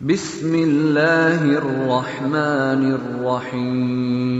بسم اللہ الرحمن الرحیم۔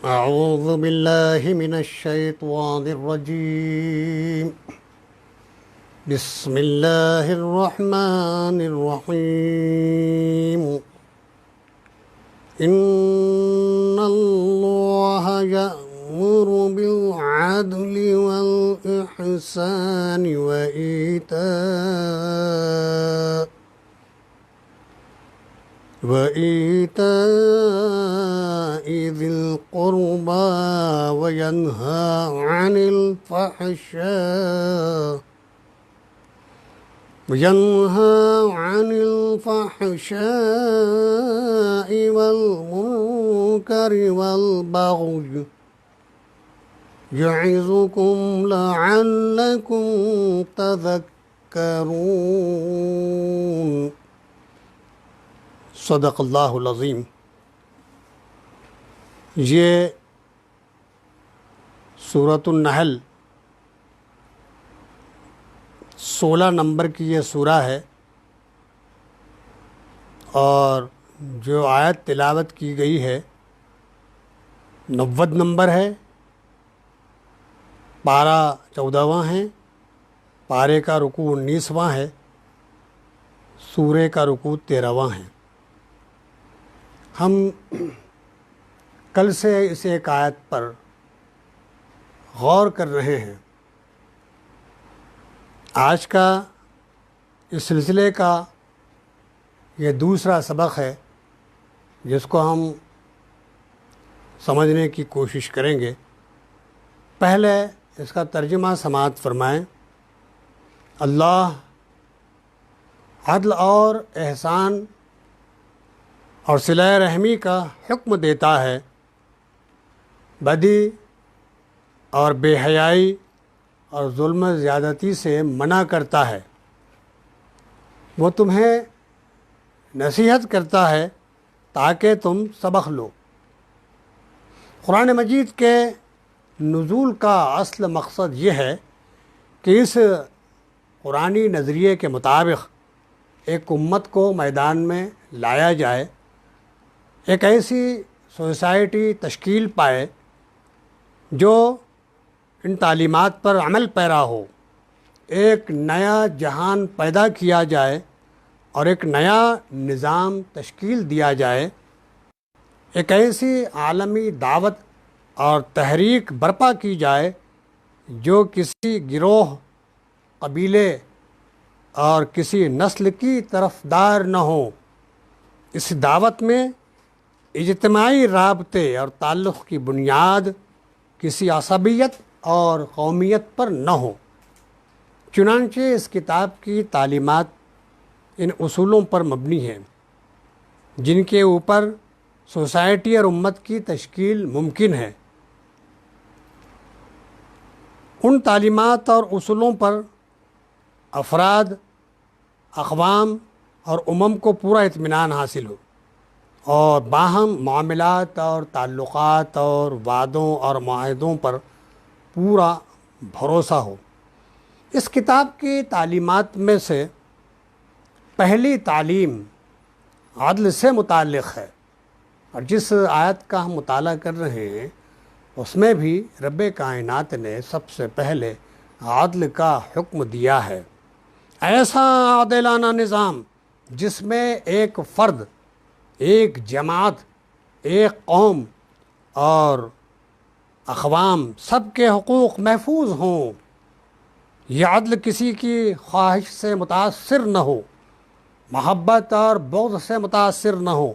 اعوذ باللہ من الشیطان الرجیم، بسم اللہ الرحمن الرحیم۔ ان اللہ یأمر بالعدل والإحسان وإيتاء ذي القربى وينهى عن الفحشاء والمنكر والبغي يعظكم لعلكم تذكرون۔ صدق اللہ العظیم۔ یہ سورۃ النحل 16 نمبر کی یہ سورہ ہے، اور جو آیت تلاوت کی گئی ہے 90 نمبر ہے، پارہ 14واں ہے، پارے کا رکوع 19واں ہے، سورے کا رکوع 13واں ہے۔ ہم کل سے اس ایک آیت پر غور کر رہے ہیں۔ آج کا اس سلسلے کا یہ دوسرا سبق ہے جس کو ہم سمجھنے کی کوشش کریں گے۔ پہلے اس کا ترجمہ سماعت فرمائیں۔ اللہ عدل اور احسان اور صلہ رحمی کا حکم دیتا ہے، بدی اور بے حیائی اور ظلم زیادتی سے منع کرتا ہے۔ وہ تمہیں نصیحت کرتا ہے تاکہ تم سبق لو۔ قرآن مجید کے نزول کا اصل مقصد یہ ہے کہ اس قرآنی نظریے کے مطابق ایک امت کو میدان میں لایا جائے، ایک ایسی سوسائٹی تشکیل پائے جو ان تعلیمات پر عمل پیرا ہو، ایک نیا جہان پیدا کیا جائے اور ایک نیا نظام تشکیل دیا جائے، ایک ایسی عالمی دعوت اور تحریک برپا کی جائے جو کسی گروہ، قبیلے اور کسی نسل کی طرفدار نہ ہو۔ اس دعوت میں اجتماعی رابطے اور تعلق کی بنیاد کسی عصبیت اور قومیت پر نہ ہو۔ چنانچہ اس کتاب کی تعلیمات ان اصولوں پر مبنی ہیں جن کے اوپر سوسائٹی اور امت کی تشکیل ممکن ہے۔ ان تعلیمات اور اصولوں پر افراد، اقوام اور کو پورا اطمینان حاصل ہو، اور باہم معاملات اور تعلقات اور وعدوں اور معاہدوں پر پورا بھروسہ ہو۔ اس کتاب کی تعلیمات میں سے پہلی تعلیم عدل سے متعلق ہے، اور جس آیت کا ہم مطالعہ کر رہے ہیں اس میں بھی رب کائنات نے سب سے پہلے عدل کا حکم دیا ہے۔ ایسا عادلانہ نظام جس میں ایک فرد، ایک جماعت، ایک قوم اور اقوام سب کے حقوق محفوظ ہوں۔ یہ عدل کسی کی خواہش سے متاثر نہ ہو، محبت اور بغض سے متاثر نہ ہو،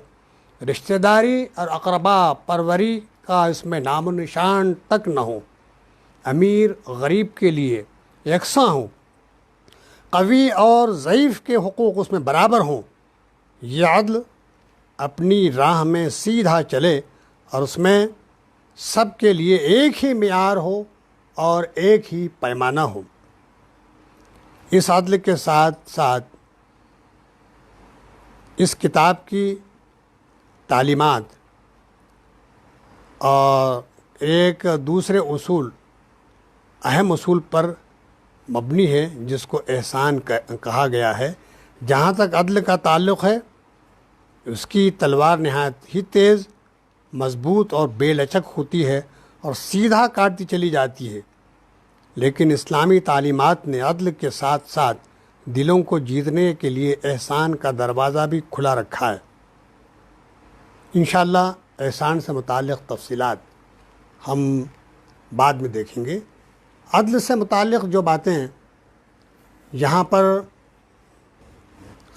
رشتہ داری اور اقربا پروری کا اس میں نام و نشان تک نہ ہو، امیر غریب کے لیے یکساں ہوں، قوی اور ضعیف کے حقوق اس میں برابر ہوں۔ یہ عدل اپنی راہ میں سیدھا چلے اور اس میں سب کے لیے ایک ہی معیار ہو اور ایک ہی پیمانہ ہو۔ اس عدل کے ساتھ ساتھ اس کتاب کی تعلیمات اور ایک دوسرے اصول، اہم اصول پر مبنی ہے جس کو احسان کہا گیا ہے۔ جہاں تک عدل کا تعلق ہے، اس کی تلوار نہایت ہی تیز، مضبوط اور بے لچک ہوتی ہے اور سیدھا کاٹتی چلی جاتی ہے، لیکن اسلامی تعلیمات نے عدل کے ساتھ ساتھ دلوں کو جیتنے کے لیے احسان کا دروازہ بھی کھلا رکھا ہے۔ انشاءاللہ احسان سے متعلق تفصیلات ہم بعد میں دیکھیں گے۔ عدل سے متعلق جو باتیں یہاں پر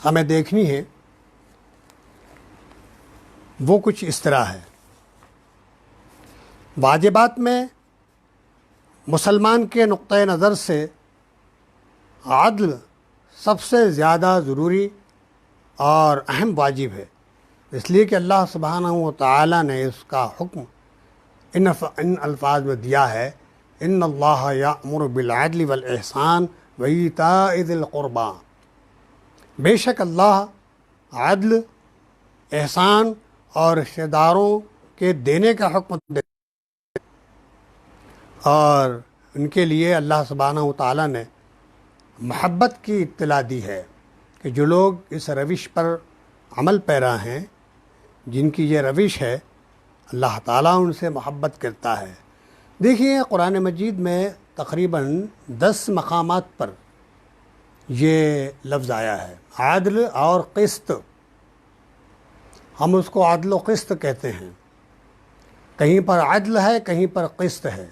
ہمیں دیکھنی ہے وہ کچھ اس طرح ہے۔ واجبات میں مسلمان کے نقطۂ نظر سے عدل سب سے زیادہ ضروری اور اہم واجب ہے، اس لیے کہ اللہ سبحانہ و تعالی نے اس کا حکم ان الفاظ میں دیا ہے، ان اللہ یأمر بالعدل والاحسان وایتاء ذی القربی۔ بے شک اللہ عدل، احسان اور رشتہ داروں کے دینے کا حکم دے، اور ان کے لیے اللہ سبحانہ و تعالیٰ نے محبت کی اطلاع دی ہے کہ جو لوگ اس روش پر عمل پیرا ہیں، جن کی یہ روش ہے، اللہ تعالیٰ ان سے محبت کرتا ہے۔ دیکھیے قرآن مجید میں تقریباً 10 مقامات پر یہ لفظ آیا ہے، عدل اور قسط۔ ہم اس کو عدل و قسط کہتے ہیں، کہیں پر عدل ہے، کہیں پر قسط ہے۔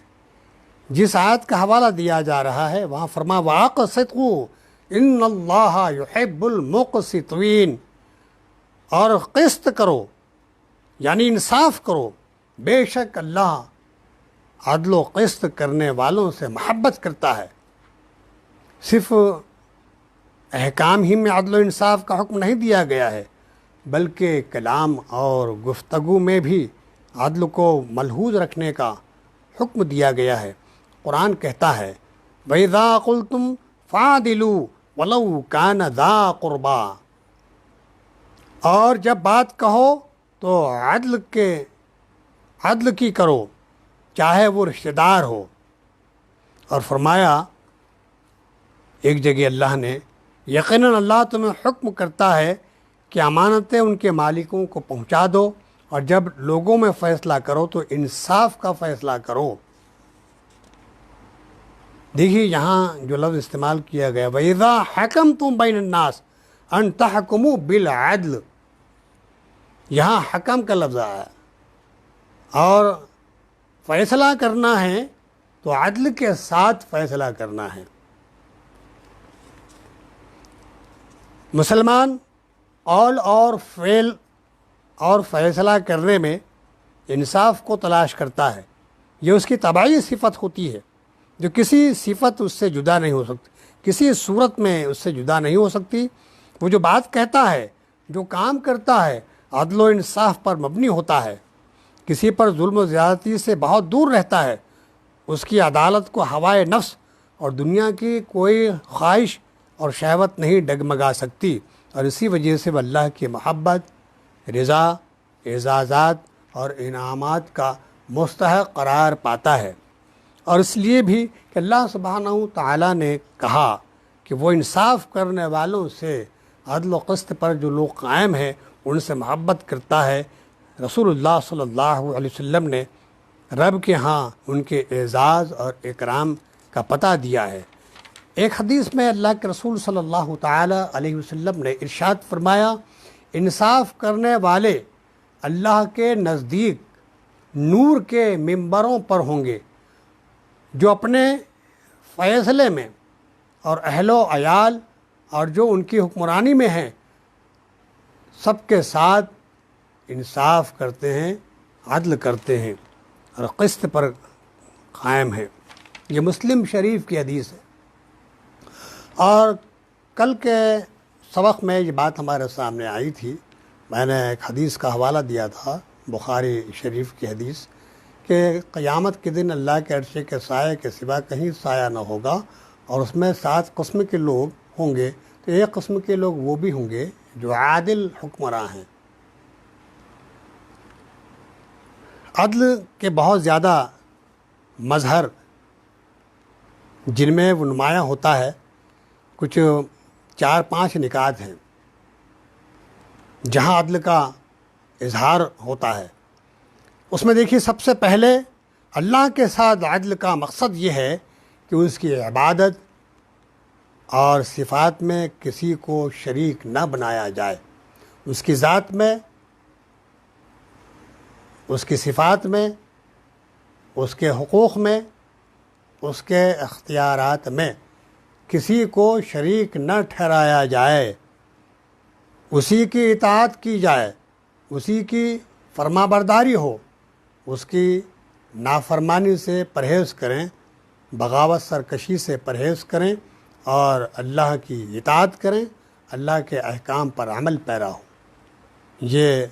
جس آیت کا حوالہ دیا جا رہا ہے وہاں فرما وَأَقْسِطُوا إِنَّ اللَّهَ يُحِبُّ الْمُقْسِطِينَ، اور قسط کرو یعنی انصاف کرو، بے شک اللہ عدل و قسط کرنے والوں سے محبت کرتا ہے۔ صرف احکام ہی میں عدل و انصاف کا حکم نہیں دیا گیا ہے، بلکہ کلام اور گفتگو میں بھی عدل کو ملحوظ رکھنے کا حکم دیا گیا ہے۔ قرآن کہتا ہے وَإِذَا قُلْتُمْ فَعْدِلُوا وَلَوْ كَانَ ذَا قُرْبَى، اور جب بات کہو تو عدل کی کرو چاہے وہ رشتہ دار ہو۔ اور فرمایا ایک جگہ اللہ نے یقیناً اللہ تمہیں حکم کرتا ہے کہ امانتیں ان کے مالکوں کو پہنچا دو، اور جب لوگوں میں فیصلہ کرو تو انصاف کا فیصلہ کرو۔ دیکھیے یہاں جو لفظ استعمال کیا گیا وَإِذَا حَكَمْتُمْ بَيْنَ النَّاسِ أَن تَحْكُمُوا بِالْعَدْلِ، یہاں حکم کا لفظ آیا، اور فیصلہ کرنا ہے تو عدل کے ساتھ فیصلہ کرنا ہے۔ مسلمان قول اور فعل اور فیصلہ کرنے میں انصاف کو تلاش کرتا ہے، یہ اس کی طبعی صفت ہوتی ہے جو کسی صفت اس سے جدا نہیں ہو سکتی، کسی صورت میں اس سے جدا نہیں ہو سکتی۔ وہ جو بات کہتا ہے، جو کام کرتا ہے، عدل و انصاف پر مبنی ہوتا ہے، کسی پر ظلم و زیادتی سے بہت دور رہتا ہے، اس کی عدالت کو ہوائے نفس اور دنیا کی کوئی خواہش اور شہوت نہیں ڈگمگا سکتی، اور اسی وجہ سے وہ اللہ کی محبت، رضا، اعزازات اور انعامات کا مستحق قرار پاتا ہے۔ اور اس لیے بھی کہ اللہ سبحانہ و تعالیٰ نے کہا کہ وہ انصاف کرنے والوں سے، عدل و قسط پر جو لوگ قائم ہیں ان سے محبت کرتا ہے۔ رسول اللہ صلی اللہ علیہ وسلم نے رب کے ہاں ان کے اعزاز اور اکرام کا پتہ دیا ہے۔ ایک حدیث میں اللہ کے رسول صلی اللہ تعالیٰ علیہ وسلم نے ارشاد فرمایا، انصاف کرنے والے اللہ کے نزدیک نور کے ممبروں پر ہوں گے، جو اپنے فیصلے میں اور اہل و عیال اور جو ان کی حکمرانی میں ہیں سب کے ساتھ انصاف کرتے ہیں، عدل کرتے ہیں اور قسط پر قائم ہیں۔ یہ مسلم شریف کی حدیث ہے، اور کل کے سبق میں یہ بات ہمارے سامنے آئی تھی میں نے ایک حدیث کا حوالہ دیا تھا، بخاری شریف کی حدیث، کہ قیامت کے دن اللہ کے عرشے کے سائے کے سوا کہیں سایہ نہ ہوگا، اور اس میں 7 قسم کے لوگ ہوں گے، تو ایک قسم کے لوگ وہ بھی ہوں گے جو عادل حکمراں ہیں۔ عدل کے بہت زیادہ مظہر جن میں وہ نمایاں ہوتا ہے، کچھ 4-5 نکات ہیں جہاں عدل کا اظہار ہوتا ہے۔ اس میں دیکھیے، سب سے پہلے اللہ کے ساتھ عدل کا مقصد یہ ہے کہ اس کی عبادت اور صفات میں کسی کو شریک نہ بنایا جائے، اس کی ذات میں، اس کی صفات میں، اس کے حقوق میں، اس کے اختیارات میں کسی کو شریک نہ ٹھہرایا جائے، اسی کی اطاعت کی جائے، اسی کی فرما برداری ہو، اس کی نافرمانی سے پرہیز کریں، بغاوت سرکشی سے پرہیز کریں، اور اللہ کی اطاعت کریں، اللہ کے احکام پر عمل پیرا ہو۔ یہ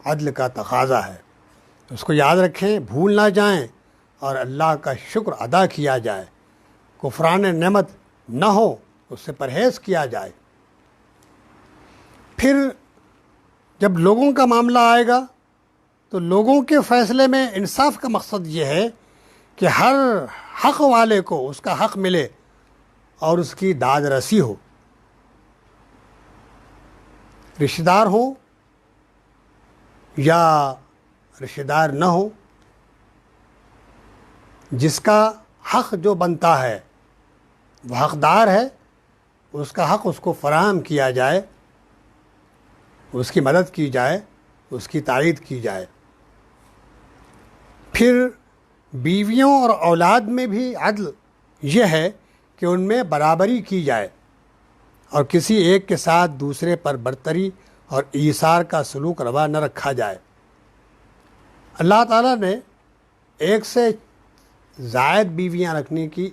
عدل کا تقاضا ہے، اس کو یاد رکھیں، بھول نہ جائیں، اور اللہ کا شکر ادا کیا جائے، کفران نعمت نہ ہو، اس سے پرہیز کیا جائے۔ پھر جب لوگوں کا معاملہ آئے گا تو لوگوں کے فیصلے میں انصاف کا مقصد یہ ہے کہ ہر حق والے کو اس کا حق ملے اور اس کی داد رسی ہو، رشتہ دار ہو یا رشتہ دار نہ ہو، جس کا حق جو بنتا ہے وہ حقدار ہے، اس کا حق اس کو فراہم کیا جائے، اس کی مدد کی جائے، اس کی تائید کی جائے۔ پھر بیویوں اور اولاد میں بھی عدل یہ ہے کہ ان میں برابری کی جائے اور کسی ایک کے ساتھ دوسرے پر برتری اور ایثار کا سلوک روا نہ رکھا جائے۔ اللہ تعالیٰ نے 1 سے زائد بیویاں رکھنے کی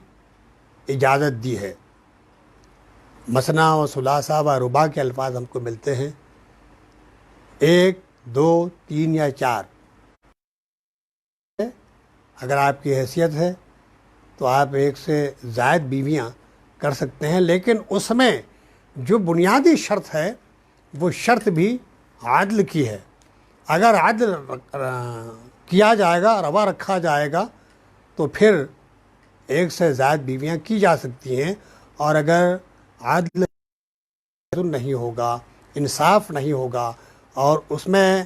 اجازت دی ہے۔ مثنیٰ و ثلاثہ و رباع کے الفاظ ہم کو ملتے ہیں، 1، 2، 3 یا 4۔ اگر آپ کی حیثیت ہے تو آپ 1 سے زائد بیویاں کر سکتے ہیں، لیکن اس میں جو بنیادی شرط ہے وہ شرط بھی عدل کی ہے۔ اگر عدل کیا جائے گا، روا رکھا جائے گا، تو پھر 1 سے زائد بیویاں کی جا سکتی ہیں، اور اگر عدل نہیں ہوگا، انصاف نہیں ہوگا اور اس میں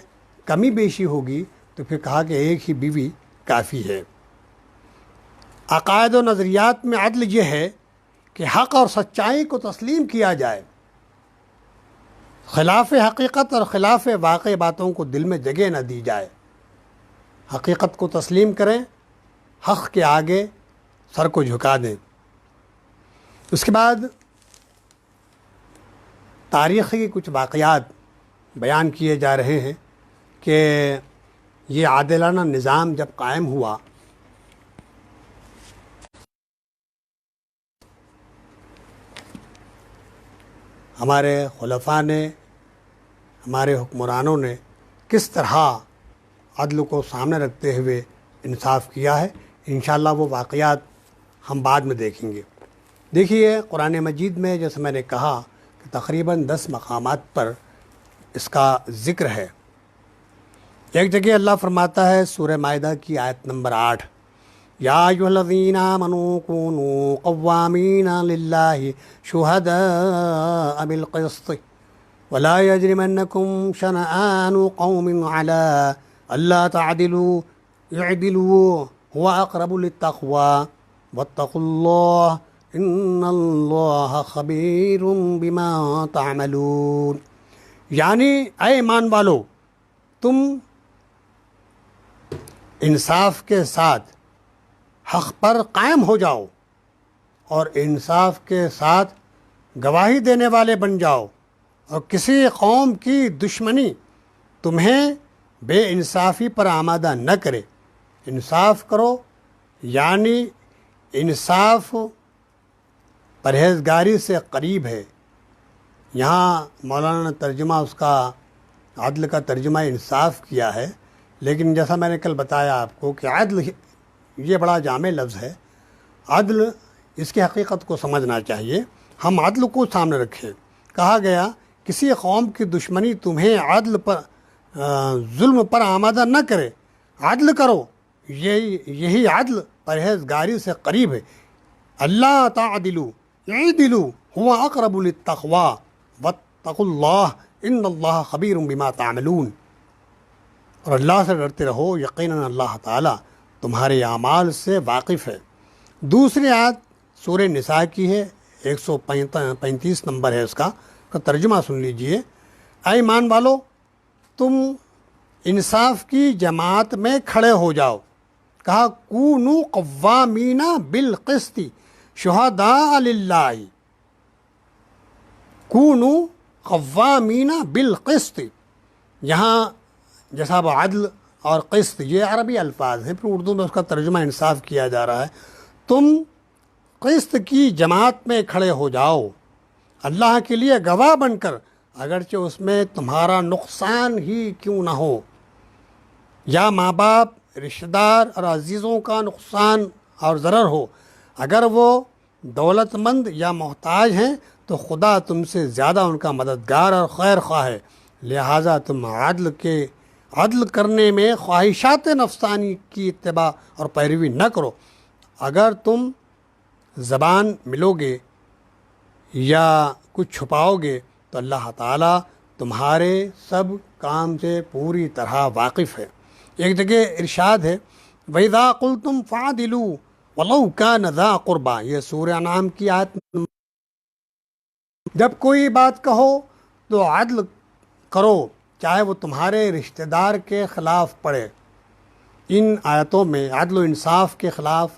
کمی بیشی ہوگی، تو پھر کہا کہ 1 ہی بیوی کافی ہے۔ عقائد و نظریات میں عدل یہ ہے کہ حق اور سچائی کو تسلیم کیا جائے، خلاف حقیقت اور خلاف واقع باتوں کو دل میں جگہ نہ دی جائے۔ حقیقت کو تسلیم کریں، حق کے آگے سر کو جھکا دیں۔ اس کے بعد تاریخی کچھ واقعات بیان کیے جا رہے ہیں کہ یہ عادلانہ نظام جب قائم ہوا ہمارے خلفاء نے، ہمارے حکمرانوں نے کس طرح عدل کو سامنے رکھتے ہوئے انصاف کیا ہے، انشاءاللہ وہ واقعات ہم بعد میں دیکھیں گے۔ دیکھیے، قرآن مجید میں جیسے میں نے کہا کہ تقریباً 10 مقامات پر اس کا ذکر ہے۔ ایک جگہ اللہ فرماتا ہے سورہ مائدہ کی آیت نمبر 8، یا ایھا الذین آمنوا کونوا قوامین للہ شہداء بالقسط ولا یجرمنکم شنآن قوم علی الا تعدلوا اعدلوا هو اقرب للتقوی واتقوا اللہ ان اللہ خبیر بما تعملون۔ یعنی اے ایمان والو، تم انصاف کے ساتھ حق پر قائم ہو جاؤ اور انصاف کے ساتھ گواہی دینے والے بن جاؤ، اور کسی قوم کی دشمنی تمہیں بے انصافی پر آمادہ نہ کرے۔ انصاف کرو، یعنی انصاف پرہیزگاری سے قریب ہے۔ یہاں مولانا نے ترجمہ اس کا عدل کا ترجمہ انصاف کیا ہے، لیکن جیسا میں نے کل بتایا آپ کو کہ عدل یہ بڑا جامع لفظ ہے۔ عدل، اس کی حقیقت کو سمجھنا چاہیے۔ ہم عدل کو سامنے رکھیں۔ کہا گیا کسی قوم کی دشمنی تمہیں عدل پر ظلم پر آمادہ نہ کرے، عدل کرو، یہی عدل پرہیزگاری سے قریب ہے۔ اللہ تعدلوا اعدلوا هو اقرب للتقوی واتقوا اللہ ان اللہ خبیر بما تعملون۔ اور اللہ سے ڈرتے رہو، یقیناً اللہ تعالیٰ تمہارے اعمال سے واقف ہے۔ دوسری آیت سورہ نساء کی ہے، 135 نمبر ہے، اس کا ترجمہ سن لیجئے۔ اے ایمان والو، تم انصاف کی جماعت میں کھڑے ہو جاؤ۔ کہا کونوا قوامین بالقسط شہداء للہ، کونوا قوامین بالقسط۔ یہاں جیسا اب عدل اور قسط یہ عربی الفاظ ہیں، پھر اردو میں اس کا ترجمہ انصاف کیا جا رہا ہے۔ تم قسط کی جماعت میں کھڑے ہو جاؤ، اللہ کے لیے گواہ بن کر، اگرچہ اس میں تمہارا نقصان ہی کیوں نہ ہو، یا ماں باپ، رشتہ دار اور عزیزوں کا نقصان اور ضرر ہو۔ اگر وہ دولت مند یا محتاج ہیں تو خدا تم سے زیادہ ان کا مددگار اور خیر خواہ ہے، لہٰذا تم عدل کرنے میں خواہشات نفسانی کی اتباع اور پیروی نہ کرو۔ اگر تم زبان ملو گے یا کچھ چھپاؤ گے تو اللہ تعالیٰ تمہارے سب کام سے پوری طرح واقف ہے۔ ایک جگہ ارشاد ہے وَإِذَا قُلْتُمْ فَعَدِلُوا وَلَوْ كَانَ ذَا قُرْبَىٰ، یہ سورہ انعام کی آیت۔ جب کوئی بات کہو تو عدل کرو، چاہے وہ تمہارے رشتہ دار کے خلاف پڑے۔ ان آیتوں میں عدل و انصاف کے خلاف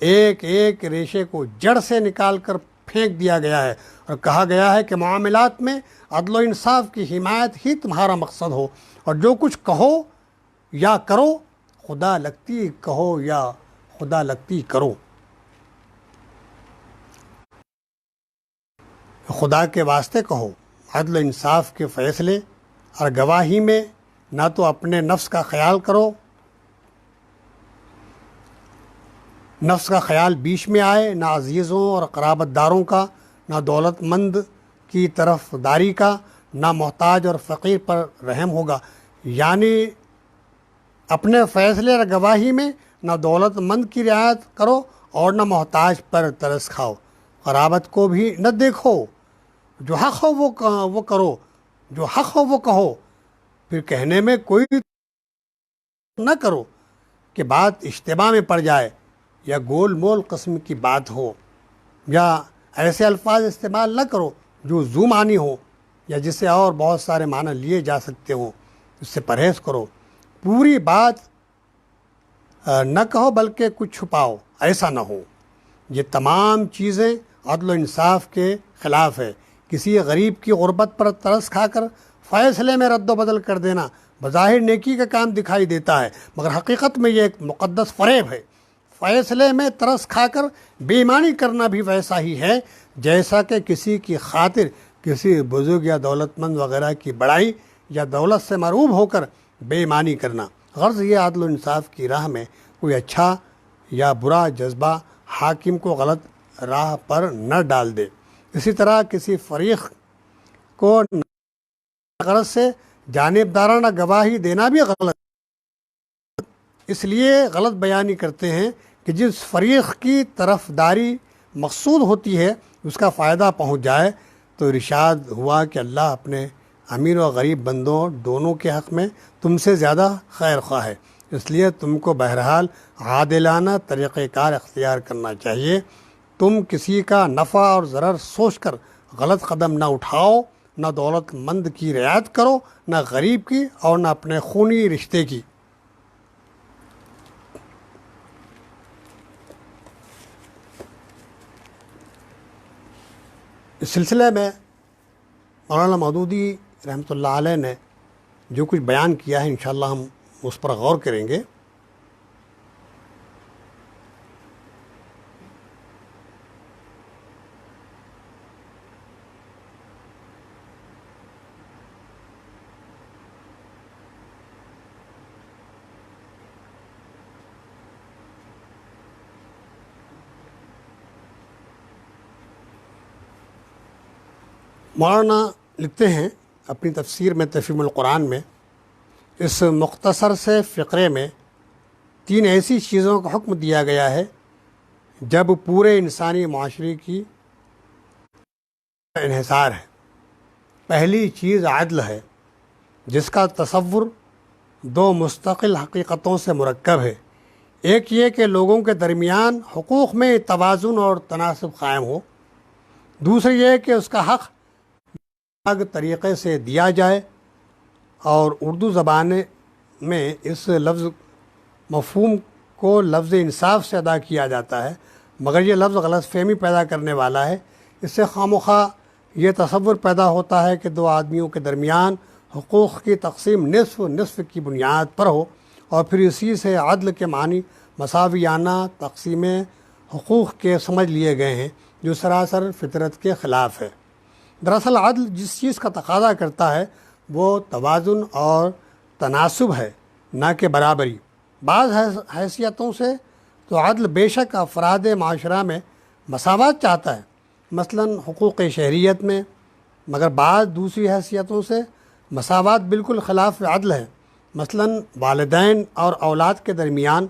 ایک ایک ریشے کو جڑ سے نکال کر پھینک دیا گیا ہے، اور کہا گیا ہے کہ معاملات میں عدل و انصاف کی حمایت ہی تمہارا مقصد ہو، اور جو کچھ کہو یا کرو خدا لگتی کہو یا خدا لگتی کرو۔ خدا کے واسطے کہو۔ عدل و انصاف کے فیصلے اور گواہی میں نہ تو اپنے نفس کا خیال کرو، نفس کا خیال بیچ میں آئے، نہ عزیزوں اور قرابت داروں کا، نہ دولت مند کی طرف داری کا، نہ محتاج اور فقیر پر رحم ہوگا۔ یعنی اپنے فیصلے اور گواہی میں نہ دولت مند کی رعایت کرو اور نہ محتاج پر ترس کھاؤ۔ قرابت کو بھی نہ دیکھو، جو حق ہو وہ کرو، جو حق ہو وہ کہو، پھر کہنے میں کوئی نہ کرو کہ بات اشتباہ میں پڑ جائے یا گول مول قسم کی بات ہو، یا ایسے الفاظ استعمال نہ کرو جو ذو معنی ہو یا جسے اور بہت سارے معنی لیے جا سکتے ہوں، اس سے پرہیز کرو۔ پوری بات نہ کہو بلکہ کچھ چھپاؤ، ایسا نہ ہو۔ یہ تمام چیزیں عدل و انصاف کے خلاف ہے۔ کسی غریب کی غربت پر ترس کھا کر فیصلے میں رد و بدل کر دینا بظاہر نیکی کا کام دکھائی دیتا ہے، مگر حقیقت میں یہ ایک مقدس فریب ہے۔ فیصلے میں ترس کھا کر بے ایمانی کرنا بھی ویسا ہی ہے جیسا کہ کسی کی خاطر کسی بزرگ یا دولت مند وغیرہ کی بڑائی یا دولت سے مرعوب ہو کر بے ایمانی کرنا۔ غرض یہ عدل و انصاف کی راہ میں کوئی اچھا یا برا جذبہ حاکم کو غلط راہ پر نہ ڈال دے۔ اسی طرح کسی فریق کو غرض سے جانبدارانہ گواہی دینا بھی غلط، اس لیے غلط بیانی کرتے ہیں کہ جس فریق کی طرفداری مقصود ہوتی ہے اس کا فائدہ پہنچ جائے۔ تو ارشاد ہوا کہ اللہ اپنے امیر و غریب بندوں دونوں کے حق میں تم سے زیادہ خیر خواہ ہے، اس لیے تم کو بہرحال عادلانہ طریقہ کار اختیار کرنا چاہیے۔ تم کسی کا نفع اور ضرر سوچ کر غلط قدم نہ اٹھاؤ، نہ دولت مند کی رعایت کرو، نہ غریب کی اور نہ اپنے خونی رشتے کی۔ اس سلسلے میں مولانا مودودی رحمۃ اللہ علیہ نے جو کچھ بیان کیا ہے انشاءاللہ ہم اس پر غور کریں گے۔ مولانا لکھتے ہیں اپنی تفسیر میں تفہیم القرآن میں، اس مختصر سے فقرے میں 3 ایسی چیزوں کا حکم دیا گیا ہے جب پورے انسانی معاشرے کی انحصار ہے۔ پہلی چیز عدل ہے، جس کا تصور 2 مستقل حقیقتوں سے مرکب ہے۔ ایک یہ کہ لوگوں کے درمیان حقوق میں توازن اور تناسب قائم ہو، دوسری یہ کہ اس کا حق الگ طریقے سے دیا جائے، اور اردو زبان میں اس لفظ مفہوم کو لفظ انصاف سے ادا کیا جاتا ہے، مگر یہ لفظ غلط فہمی پیدا کرنے والا ہے۔ اس سے خواہ یہ تصور پیدا ہوتا ہے کہ 2 آدمیوں کے درمیان حقوق کی تقسیم نصف نصف کی بنیاد پر ہو، اور پھر اسی سے عدل کے معنی مساویانہ تقسیم حقوق کے سمجھ لیے گئے ہیں، جو سراسر فطرت کے خلاف ہے۔ دراصل عدل جس چیز کا تقاضا کرتا ہے وہ توازن اور تناسب ہے، نہ کہ برابری۔ بعض حیثیتوں سے تو عدل بے شک افراد معاشرہ میں مساوات چاہتا ہے، مثلا حقوق شہریت میں، مگر بعض دوسری حیثیتوں سے مساوات بالکل خلاف عدل ہے، مثلا والدین اور اولاد کے درمیان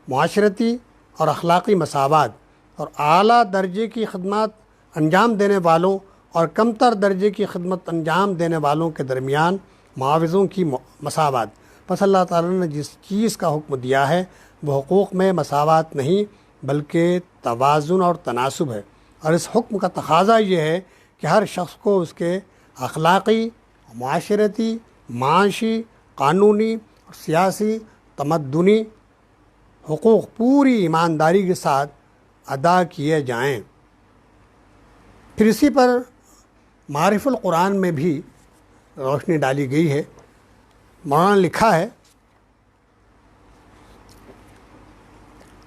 معاشرتی اور اخلاقی مساوات، اور اعلیٰ درجے کی خدمات انجام دینے والوں اور کمتر درجے کی خدمت انجام دینے والوں کے درمیان معاوضوں کی مساوات۔ پس اللہ تعالیٰ نے جس چیز کا حکم دیا ہے وہ حقوق میں مساوات نہیں بلکہ توازن اور تناسب ہے، اور اس حکم کا تقاضا یہ ہے کہ ہر شخص کو اس کے اخلاقی، معاشرتی، معاشی، قانونی اور سیاسی تمدنی حقوق پوری ایمانداری کے ساتھ ادا کیے جائیں۔ پھر اسی پر معارف القرآن میں بھی روشنی ڈالی گئی ہے۔ مولانا نے لکھا ہے،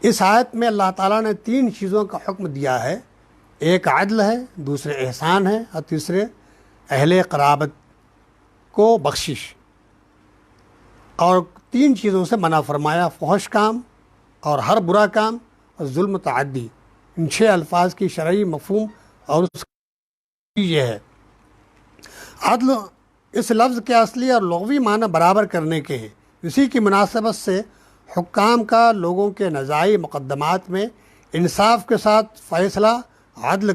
اس آیت میں اللہ تعالیٰ نے 3 چیزوں کا حکم دیا ہے، ایک عدل ہے، دوسرے احسان ہے، اور تیسرے اہل قرابت کو بخشش، اور 3 چیزوں سے منع فرمایا، فحش کام اور ہر برا کام اور ظلم تعدی۔ ان 6 الفاظ کی شرعی مفہوم اور اس کی یہ ہے۔ عدل اس لفظ کے اصلی اور لغوی معنی برابر کرنے کے ہیں۔ اسی کی مناسبت سے حکام کا لوگوں کے نزاعی مقدمات میں انصاف کے ساتھ فیصلہ عدل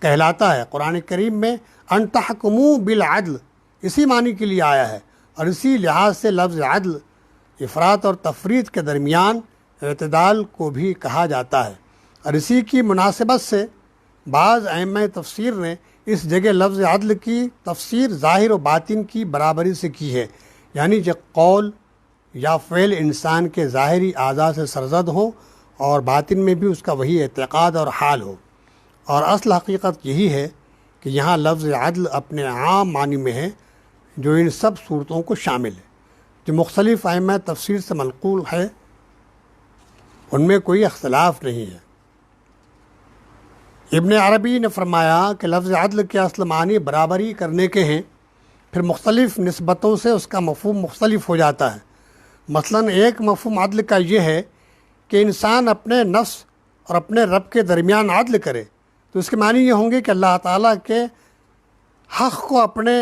کہلاتا ہے۔ قرآن کریم میں ان تحکموا بالعدل اسی معنی کے لیے آیا ہے، اور اسی لحاظ سے لفظ عدل افراط اور تفریط کے درمیان اعتدال کو بھی کہا جاتا ہے، اور اسی کی مناسبت سے بعض ائمہ تفسیر نے اس جگہ لفظ عدل کی تفسیر ظاہر و باطن کی برابری سے کی ہے، یعنی کہ قول یا فعل انسان کے ظاہری اعضاء سے سرزد ہو اور باطن میں بھی اس کا وہی اعتقاد اور حال ہو۔ اور اصل حقیقت یہی ہے کہ یہاں لفظ عدل اپنے عام معنی میں ہے، جو ان سب صورتوں کو شامل ہے، جو مختلف ائمہ تفسیر سے منقول ہے، ان میں کوئی اختلاف نہیں ہے۔ ابن عربی نے فرمایا کہ لفظ عدل کے اصل معنی برابری کرنے کے ہیں، پھر مختلف نسبتوں سے اس کا مفہوم مختلف ہو جاتا ہے۔ مثلا ایک مفہوم عدل کا یہ ہے کہ انسان اپنے نفس اور اپنے رب کے درمیان عدل کرے، تو اس کے معنی یہ ہوں گے کہ اللہ تعالیٰ کے حق کو اپنے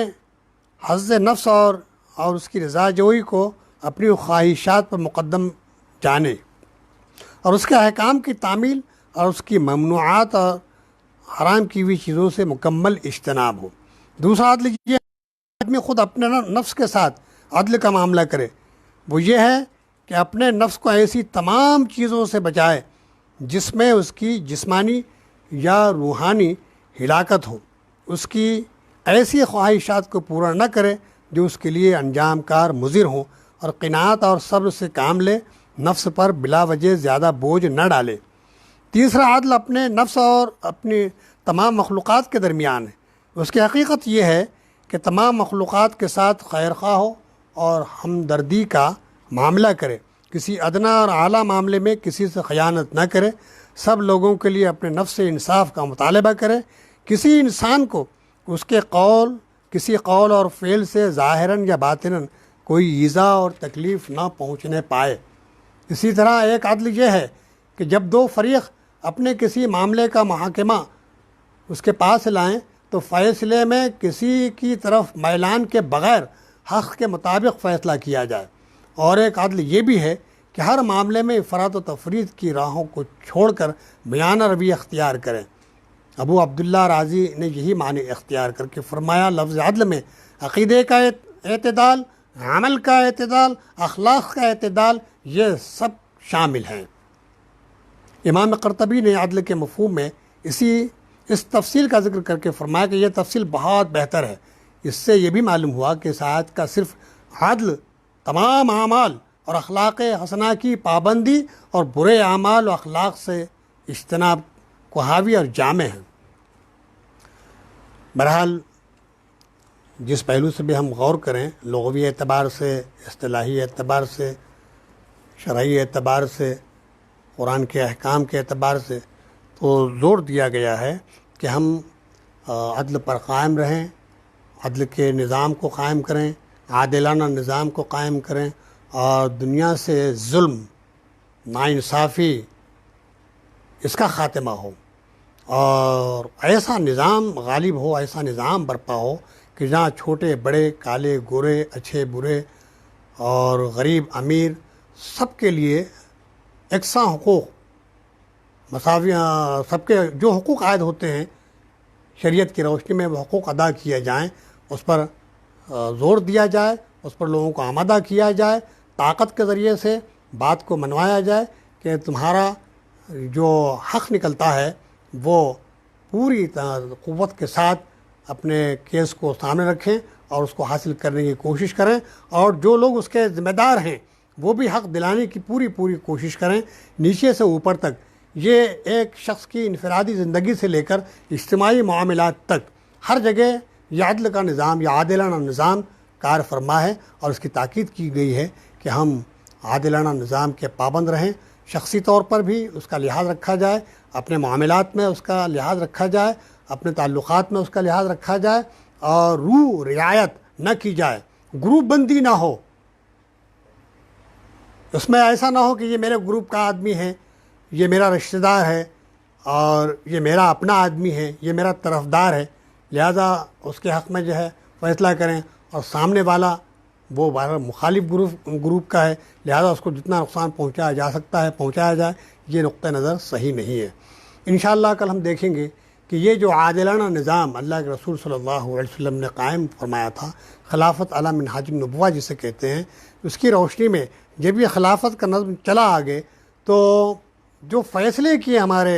حظ نفس اور اس کی رضا جوئی کو اپنی خواہشات پر مقدم جانے، اور اس کے احکام کی تعمیل اور اس کی ممنوعات اور حرام کی ہوئی چیزوں سے مکمل اجتناب ہو۔ دوسرا عدل یہ آدمی خود اپنے نفس کے ساتھ عدل کا معاملہ کرے، وہ یہ ہے کہ اپنے نفس کو ایسی تمام چیزوں سے بچائے جس میں اس کی جسمانی یا روحانی ہلاکت ہو، اس کی ایسی خواہشات کو پورا نہ کرے جو اس کے لیے انجام کار مضر ہوں، اور قناعت اور صبر سے کام لے، نفس پر بلا وجہ زیادہ بوجھ نہ ڈالے۔ تیسرا عدل اپنے نفس اور اپنی تمام مخلوقات کے درمیان ہے۔ اس کی حقیقت یہ ہے کہ تمام مخلوقات کے ساتھ خیر خواہ ہو اور ہمدردی کا معاملہ کرے، کسی ادنا اور اعلیٰ معاملے میں کسی سے خیانت نہ کرے، سب لوگوں کے لیے اپنے نفس سے انصاف کا مطالبہ کرے، کسی انسان کو اس کے کسی قول اور فعل سے ظاہراً یا باطناً کوئی ایذا اور تکلیف نہ پہنچنے پائے۔ اسی طرح ایک عدل یہ ہے کہ جب 2 فریق اپنے کسی معاملے کا محاکمہ اس کے پاس لائیں تو فیصلے میں کسی کی طرف میلان کے بغیر حق کے مطابق فیصلہ کیا جائے، اور ایک عدل یہ بھی ہے کہ ہر معاملے میں افراط و تفرید کی راہوں کو چھوڑ کر میانہ روی اختیار کریں۔ ابو عبداللہ رازی نے یہی معنی اختیار کر کے فرمایا، لفظ عدل میں عقیدے کا اعتدال، عمل کا اعتدال، اخلاق کا اعتدال، یہ سب شامل ہیں۔ امام قرطبی نے عدل کے مفہوم میں اس تفصیل کا ذکر کر کے فرمایا کہ یہ تفصیل بہت بہتر ہے۔ اس سے یہ بھی معلوم ہوا کہ اس آیت کا صرف عدل تمام اعمال اور اخلاق حسنہ کی پابندی اور برے اعمال و اخلاق سے اجتناب کو حاوی اور جامع ہے۔ بہرحال جس پہلو سے بھی ہم غور کریں، لغوی اعتبار سے، اصطلاحی اعتبار سے، شرعی اعتبار سے، قرآن کے احکام کے اعتبار سے، تو زور دیا گیا ہے کہ ہم عدل پر قائم رہیں، عدل کے نظام کو قائم کریں، عادلانہ نظام کو قائم کریں، اور دنیا سے ظلم، ناانصافی، اس کا خاتمہ ہو، اور ایسا نظام غالب ہو، ایسا نظام برپا ہو کہ جہاں چھوٹے بڑے، کالے گورے، اچھے برے اور غریب امیر سب کے لیے یکساں حقوق، مساوی، سب کے جو حقوق عائد ہوتے ہیں شریعت کی روشنی میں وہ حقوق ادا کیے جائیں، اس پر زور دیا جائے، اس پر لوگوں کو آمادہ کیا جائے، طاقت کے ذریعے سے بات کو منوایا جائے کہ تمہارا جو حق نکلتا ہے وہ پوری قوت کے ساتھ اپنے کیس کو سامنے رکھیں اور اس کو حاصل کرنے کی کوشش کریں، اور جو لوگ اس کے ذمہ دار ہیں وہ بھی حق دلانے کی پوری کوشش کریں، نیچے سے اوپر تک۔ یہ ایک شخص کی انفرادی زندگی سے لے کر اجتماعی معاملات تک ہر جگہ یہ عدل کا نظام یا عادلانہ نظام کار فرما ہے، اور اس کی تاکید کی گئی ہے کہ ہم عادلانہ نظام کے پابند رہیں، شخصی طور پر بھی اس کا لحاظ رکھا جائے، اپنے معاملات میں اس کا لحاظ رکھا جائے، اپنے تعلقات میں اس کا لحاظ رکھا جائے، اور رعایت نہ کی جائے، گروپ بندی نہ ہو۔ اس میں ایسا نہ ہو کہ یہ میرے گروپ کا آدمی ہے، یہ میرا رشتہ دار ہے، اور یہ میرا اپنا آدمی ہے، یہ میرا طرفدار ہے، لہذا اس کے حق میں جو ہے فیصلہ کریں، اور سامنے والا وہ مخالف گروپ کا ہے، لہذا اس کو جتنا نقصان پہنچایا جا سکتا ہے پہنچایا جائے۔ یہ نقطہ نظر صحیح نہیں ہے۔ انشاءاللہ کل ہم دیکھیں گے کہ یہ جو عادلانہ نظام اللہ کے رسول صلی اللہ علیہ وسلم نے قائم فرمایا تھا، خلافت علی منہاج النبوہ جسے کہتے ہیں، اس کی روشنی میں جب یہ خلافت کا نظم چلا آگے تو جو فیصلے کیے ہمارے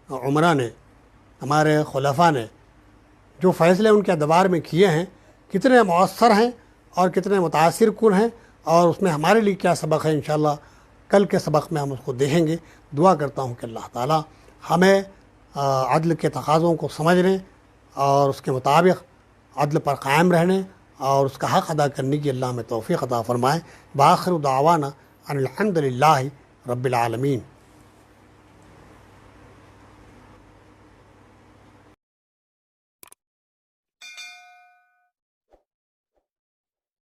عمرا نے، ہمارے خلفاء نے، جو فیصلے ان کے ادوار میں کیے ہیں، کتنے مؤثر ہیں اور کتنے متاثر کن ہیں، اور اس میں ہمارے لیے کیا سبق ہے، انشاءاللہ کل کے سبق میں ہم اس کو دیکھیں گے۔ دعا کرتا ہوں کہ اللہ تعالی ہمیں عدل کے تقاضوں کو سمجھنے اور اس کے مطابق عدل پر قائم رہنے اور اس کا حق ادا کرنے کی اللہ ہمیں توفیق عطا فرمائے۔ بآخر دعوانا ان الحمد للہ رب العالمین۔